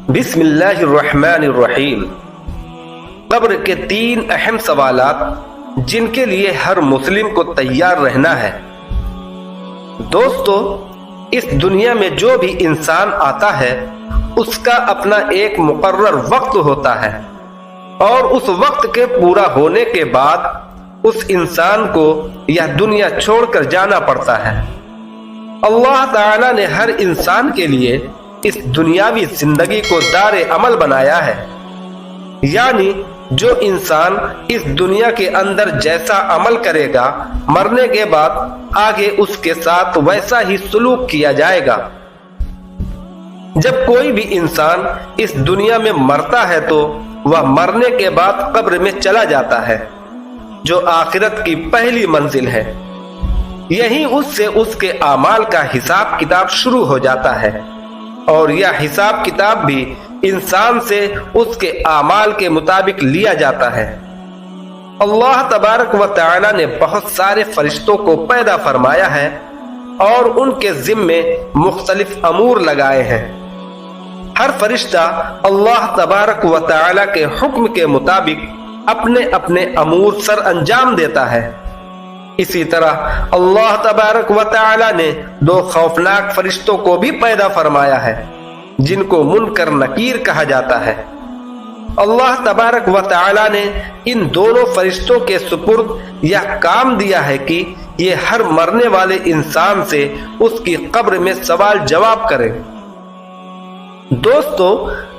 بسم اللہ الرحمن الرحیم۔ قبر کے 3 اہم سوالات جن کے لیے ہر مسلم کو تیار رہنا ہے۔ دوستو، اس دنیا میں جو بھی انسان آتا ہے اس کا اپنا ایک مقرر وقت ہوتا ہے، اور اس وقت کے پورا ہونے کے بعد اس انسان کو یہ دنیا چھوڑ کر جانا پڑتا ہے۔ اللہ تعالی نے ہر انسان کے لیے اس دنیاوی زندگی کو دار عمل بنایا ہے، یعنی جو انسان اس دنیا کے اندر جیسا عمل کرے گا، مرنے کے بعد آگے اس کے ساتھ ویسا ہی سلوک کیا جائے گا۔ جب کوئی بھی انسان اس دنیا میں مرتا ہے تو وہ مرنے کے بعد قبر میں چلا جاتا ہے، جو آخرت کی پہلی منزل ہے۔ یہیں اس سے اس کے اعمال کا حساب کتاب شروع ہو جاتا ہے، اور یہ حساب کتاب بھی انسان سے اس کے اعمال کے مطابق لیا جاتا ہے۔ اللہ تبارک و تعالی نے بہت سارے فرشتوں کو پیدا فرمایا ہے اور ان کے ذمے مختلف امور لگائے ہیں۔ ہر فرشتہ اللہ تبارک و تعالی کے حکم کے مطابق اپنے اپنے امور سر انجام دیتا ہے۔ اسی طرح اللہ تبارک و تعالی نے 2 خوفناک فرشتوں کو بھی پیدا فرمایا ہے، جن کو منکر نکیر کہا جاتا ہے۔ اللہ تبارک و تعالی نے ان دونوں فرشتوں کے سپرد یہ کام دیا ہے کہ یہ ہر مرنے والے انسان سے اس کی قبر میں سوال جواب کرے۔ دوستو،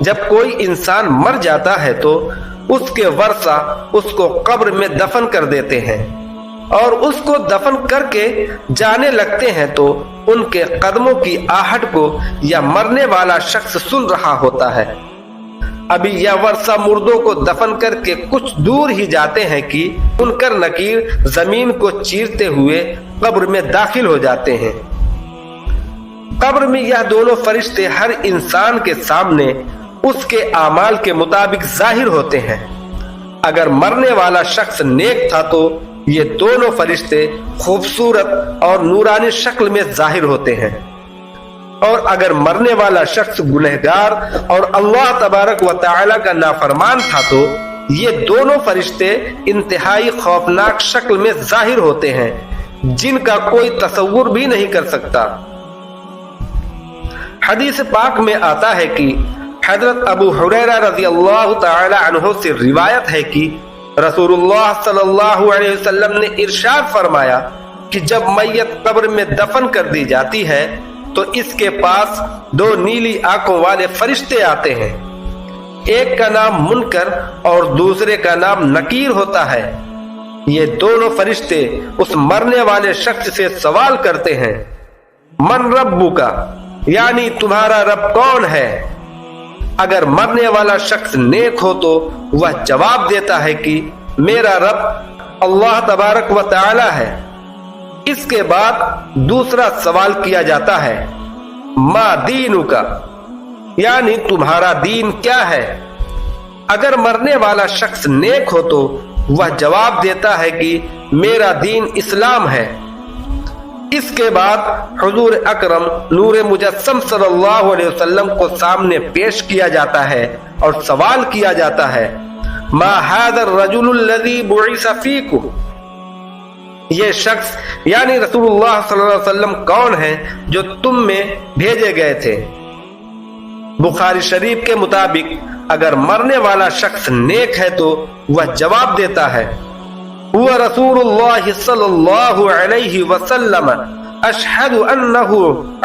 جب کوئی انسان مر جاتا ہے تو اس کے ورثہ اس کو قبر میں دفن کر دیتے ہیں، اور اس کو دفن کر کے جانے لگتے ہیں تو ان کے قدموں کی آہٹ کو یا مرنے والا شخص سن رہا ہوتا ہے۔ ابھی یہ ورثہ مردوں کو دفن کر کے کچھ دور ہی جاتے ہیں کہ منکر نکیر زمین کو چیرتے ہوئے قبر میں داخل ہو جاتے ہیں۔ قبر میں یہ دونوں فرشتے ہر انسان کے سامنے اس کے اعمال کے مطابق ظاہر ہوتے ہیں۔ اگر مرنے والا شخص نیک تھا تو یہ دونوں فرشتے خوبصورت اور نورانی شکل میں ظاہر ہوتے ہیں، اور اگر مرنے والا شخص گنہگار اور اللہ تبارک و تعالی کا نافرمان تھا تو یہ دونوں فرشتے انتہائی خوفناک شکل میں ظاہر ہوتے ہیں، جن کا کوئی تصور بھی نہیں کر سکتا۔ حدیث پاک میں آتا ہے کہ حضرت ابو ہریرہ رضی اللہ تعالی عنہ سے روایت ہے کہ رسول اللہ صلی اللہ علیہ وسلم نے ارشاد فرمایا کہ جب میت قبر میں دفن کر دی جاتی ہے تو اس کے پاس 2 نیلی آنکھوں والے فرشتے آتے ہیں۔ ایک کا نام منکر اور دوسرے کا نام نکیر ہوتا ہے۔ یہ دونوں فرشتے اس مرنے والے شخص سے سوال کرتے ہیں، من ربک، یعنی تمہارا رب کون ہے؟ اگر مرنے والا شخص نیک ہو تو وہ جواب دیتا ہے کہ میرا رب اللہ تبارک و تعالی ہے۔ اس کے بعد دوسرا سوال کیا جاتا ہے، ما دینک، یعنی تمہارا دین کیا ہے؟ اگر مرنے والا شخص نیک ہو تو وہ جواب دیتا ہے کہ میرا دین اسلام ہے۔ اس کے بعد حضور اکرم نور مجسم صلی اللہ علیہ وسلم کو سامنے پیش کیا جاتا ہے اور سوال کیا جاتا ہے، ما هذا الرجل الذي بعث فيكم، یہ شخص یعنی رسول اللہ صلی اللہ علیہ وسلم کون ہے جو تم میں بھیجے گئے تھے؟ بخاری شریف کے مطابق اگر مرنے والا شخص نیک ہے تو وہ جواب دیتا ہے، هو رسول اللہ صلی اللہ علیہ وسلم اشہد انہ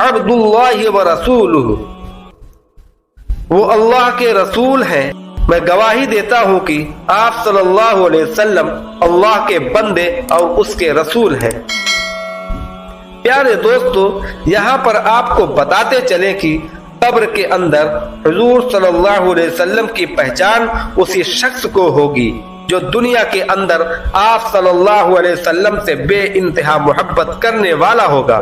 عبد اللہ ورسولہ، وہ اللہ کے رسول ہیں، میں گواہی دیتا ہوں کہ آپ صلی اللہ علیہ وسلم اللہ کے بندے اور اس کے رسول ہیں۔ پیارے دوستو، یہاں پر آپ کو بتاتے چلیں کہ قبر کے اندر حضور صلی اللہ علیہ وسلم کی پہچان اسی شخص کو ہوگی جو دنیا کے اندر آپ صلی اللہ علیہ وسلم سے بے انتہا محبت کرنے والا ہوگا۔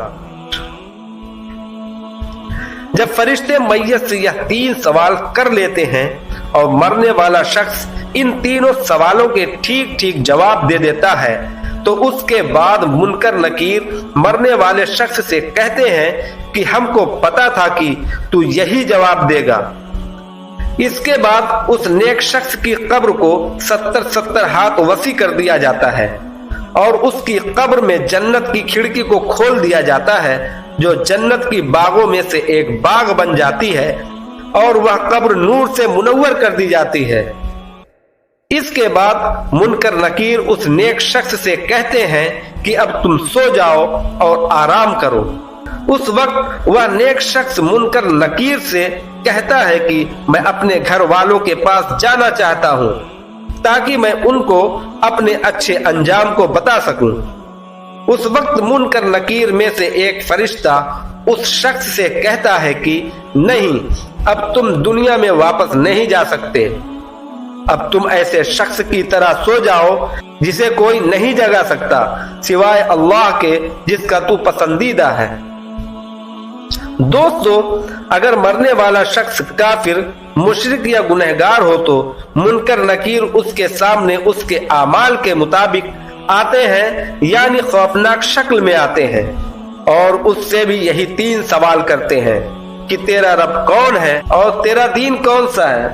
جب فرشتے میت سے یہ 3 سوال کر لیتے ہیں اور مرنے والا شخص ان تینوں سوالوں کے ٹھیک ٹھیک جواب دے دیتا ہے تو اس کے بعد منکر نکیر مرنے والے شخص سے کہتے ہیں کہ ہم کو پتا تھا کہ تو یہی جواب دے گا۔ اس کے بعد اس نیک شخص کی قبر کو 70 ہاتھ وسیع کر دیا جاتا ہے اور اس کی قبر میں جنت کی کھڑکی کو کھول دیا جاتا ہے جو جنت کی باغوں میں سے ایک باغ بن جاتی ہے اور وہ قبر نور سے منور کر دی جاتی ہے۔ اس کے بعد منکر نکیر اس نیک شخص سے کہتے ہیں کہ اب تم سو جاؤ اور آرام کرو۔ اس وقت وہ نیک شخص منکر نکیر سے کہتا ہے کہ میں اپنے گھر والوں کے پاس جانا چاہتا ہوں تاکہ میں ان کو اپنے اچھے انجام کو بتا سکوں۔ اس وقت منکر نکیر میں سے ایک فرشتہ اس شخص سے کہتا ہے کہ نہیں، اب تم دنیا میں واپس نہیں جا سکتے، اب تم ایسے شخص کی طرح سو جاؤ جسے کوئی نہیں جگا سکتا سوائے اللہ کے جس کا تو پسندیدہ ہے۔ دوستو، اگر مرنے والا شخص کافر، مشرک یا گنہگار ہو تو منکر نکیر اس کے سامنے اس کے اعمال کے مطابق آتے ہیں، یعنی خوفناک شکل میں آتے ہیں، اور اس سے بھی یہی 3 سوال کرتے ہیں کہ تیرا رب کون ہے، اور تیرا دین کون سا ہے،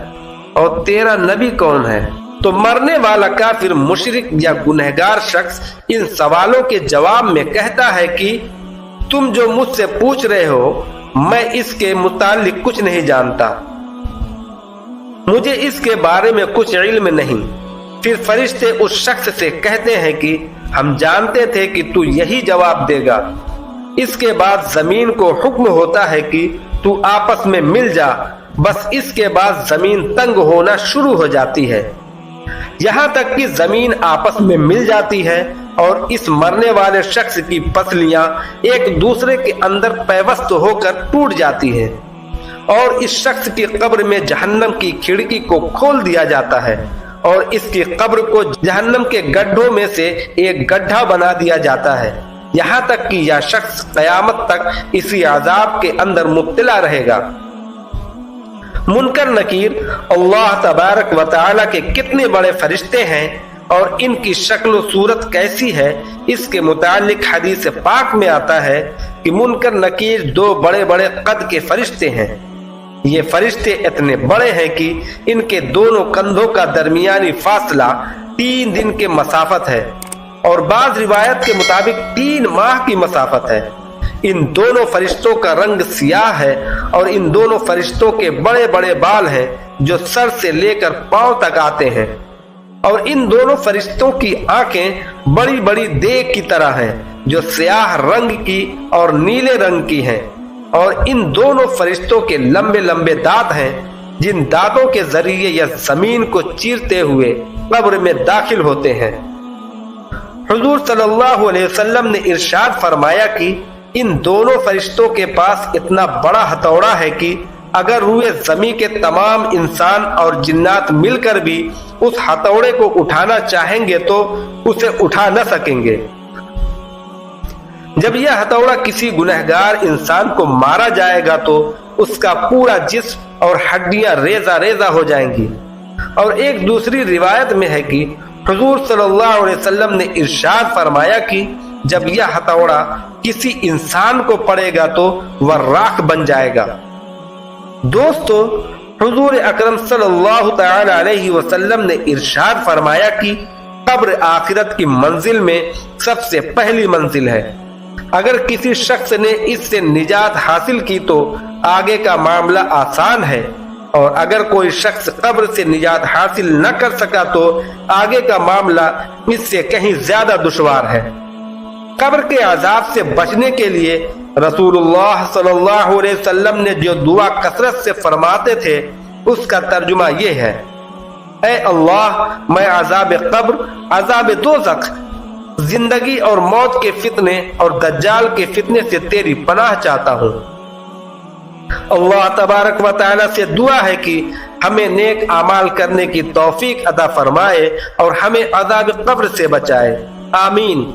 اور تیرا نبی کون ہے۔ تو مرنے والا کافر، مشرک یا گنہگار شخص ان سوالوں کے جواب میں کہتا ہے کہ تم جو مجھ سے پوچھ رہے ہو میں اس کے متعلق کچھ نہیں جانتا، مجھے اس کے بارے میں کچھ علم نہیں۔ پھر فرشتے اس شخص سے کہتے ہیں کہ ہم جانتے تھے کہ تو یہی جواب دے گا۔ اس کے بعد زمین کو حکم ہوتا ہے کہ تو آپس میں مل جا، بس اس کے بعد زمین تنگ ہونا شروع ہو جاتی ہے، یہاں تک کہ زمین آپس میں مل جاتی ہے اور اس مرنے والے شخص کی پسلیاں ایک دوسرے کے اندر پیوست ہو کر ٹوٹ جاتی ہیں، اور اس شخص کی قبر میں جہنم کی کھڑکی کو کھول دیا جاتا ہے اور اس کی قبر کو جہنم کے گڈھوں میں سے ایک گڈھا بنا دیا جاتا ہے، یہاں تک کہ یہ شخص قیامت تک اسی عذاب کے اندر مبتلا رہے گا۔ منکر نکیر اللہ تبارک و تعالی کے کتنے بڑے فرشتے ہیں اور ان کی شکل و صورت کیسی ہے، اس کے متعلق حدیث پاک میں آتا ہے کہ منکر نکیر 2 بڑے بڑے قد کے فرشتے ہیں۔ یہ فرشتے اتنے بڑے ہیں کہ ان کے دونوں کندھوں کا درمیانی فاصلہ 3 دن کے مسافت ہے، اور بعض روایت کے مطابق 3 ماہ کی مسافت ہے۔ ان دونوں فرشتوں کا رنگ سیاہ ہے اور ان دونوں فرشتوں کے بڑے بڑے بال ہیں جو سر سے لے کر پاؤں تک آتے ہیں، اور ان دونوں فرشتوں کی آنکھیں بڑی بڑی دیگ کی طرح ہیں جو سیاہ رنگ کی اور نیلے رنگ کی ہیں، اور ان دونوں فرشتوں کے لمبے لمبے دانت ہیں جن دانتوں کے ذریعے یہ زمین کو چیرتے ہوئے قبر میں داخل ہوتے ہیں۔ حضور صلی اللہ علیہ وسلم نے ارشاد فرمایا کہ ان دونوں فرشتوں کے پاس اتنا بڑا ہتھوڑا ہے کہ اگر روئے زمین کے تمام انسان اور جنات مل کر بھی اس ہتھوڑے کو اٹھانا چاہیں گے تو اسے اٹھا نہ سکیں گے۔ جب یہ ہتھوڑا کسی گنہگار انسان کو مارا جائے گا تو اس کا پورا جسم اور ہڈیاں ریزہ ریزہ ہو جائیں گی۔ اور ایک دوسری روایت میں ہے کہ حضور صلی اللہ علیہ وسلم نے ارشاد فرمایا کہ جب یہ ہتھوڑا کسی انسان کو پڑے گا تو وہ راکھ بن جائے گا۔ دوستو، حضور اکرم صلی اللہ تعالی علیہ وسلم نے ارشاد فرمایا کہ قبر آخرت کی منزل میں سب سے پہلی منزل ہے۔ اگر کسی شخص نے اس سے نجات حاصل کی تو آگے کا معاملہ آسان ہے، اور اگر کوئی شخص قبر سے نجات حاصل نہ کر سکا تو آگے کا معاملہ اس سے کہیں زیادہ دشوار ہے۔ قبر کے عذاب سے بچنے کے لیے رسول اللہ صلی اللہ علیہ وسلم نے جو دعا کثرت سے فرماتے تھے اس کا ترجمہ یہ ہے: اے اللہ، میں عذاب قبر، عذاب دوزخ، زندگی اور موت کے فتنے اور دجال کے فتنے سے تیری پناہ چاہتا ہوں۔ اللہ تبارک و تعالی سے دعا ہے کہ ہمیں نیک اعمال کرنے کی توفیق عطا فرمائے اور ہمیں عذاب قبر سے بچائے، آمین۔